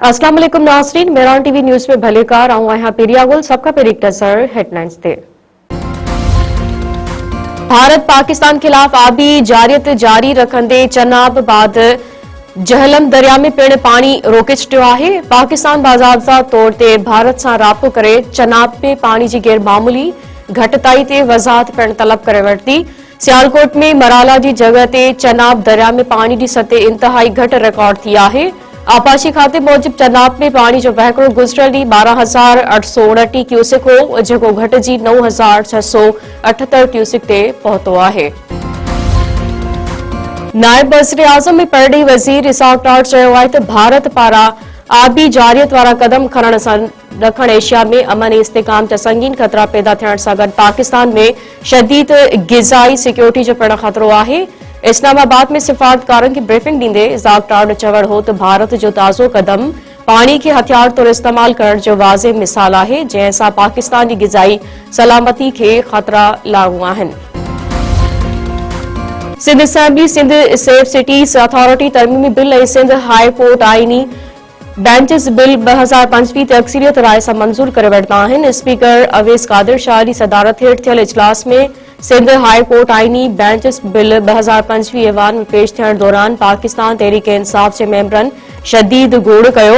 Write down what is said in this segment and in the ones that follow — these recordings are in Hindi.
अस्सलाम वालेकुम नाज़रीन, मेरान टीवी न्यूज़ में भलेकार आऊं आहियां पेरिया गुल। सबका पेरी नज़र हेडलाइंस ते। भारत पाकिस्तान खिलाफ आबी जारियत जारी रखंदे चनाब बाद जहलम दरिया में पिण पानी रोके छडियो आहे। पाकिस्तान बाज़ाब्ता तौर ते भारत सां राब्तो करे चनाब में पानी जी गैर मामूली घटताई ते वज़ाहत पिण तलब करे वरिती। सियालकोट में मराला जी जगह ते चनाब दरिया में पानी जी सतह इंतहाई घट रिकॉर्ड थी आहे। आपाशी खाते मूजिब चनाब में पानी जो वहकड़ो गुज़िरियल ॾींहुं 12,829 क्यूसेक हो, जेको घटिजी 9,678 क्यूसेक ते पहुतो आहे। नायब वज़ीर आज़म में परॾेही वज़ीर इसाक डार चयो आहे त भारत पारां आबी जारियत वारा कदम खणण सां ॾखण एशिया में अमन ऐं इस्तेहकाम जा संगीन ख़तरा पैदा थियण सां गॾु पाकिस्तान में शदीद ग़िज़ाई सिक्योरिटी जो पिण ख़तरो आहे। इस्लामाबाद में सिफारतकारनि खे ब्रीफिंग ॾींदे इसाक डार जो चवणु हो त भारत जो ताज़ो कदम पाणी खे हथियार तौर इस्तेमाल करण जो वाज़े मिसाल आहे, जंहिं सां पाकिस्तान जी ग़िज़ाई सलामती खे ख़तरा लाॻू आहिनि। Sindh assembly Sindh safe cities authority तरमीमी बिल ऐं सिंध हाई कोर्ट आईनी बेंचिस बिल 2025 ते अक्सरियत राय सां मंज़ूर करे वरिता आहिनि। स्पीकर अवैस कादिर शाह जी सदारत हेठि थियल इजलास में सिंध हाई कोर्ट आईनी बेंचिस बिल 2025 ऐवान में पेश थियण दौरान पाकिस्तान तहरीक इंसाफ जे मेंबरनि शदीद गोड़ कयो।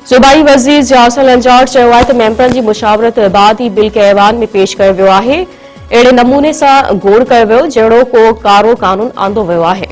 सूबाई वज़ीर जासिल अंजार चयो आहे त मेंबरनि जी मुशावरत बाद ही बिल खे ऐवान में पेश कयो वियो आहे। अहिड़े नमूने सां गोड़ कयो वियो जहिड़ो को कारो कानून आंदो वियो आहे।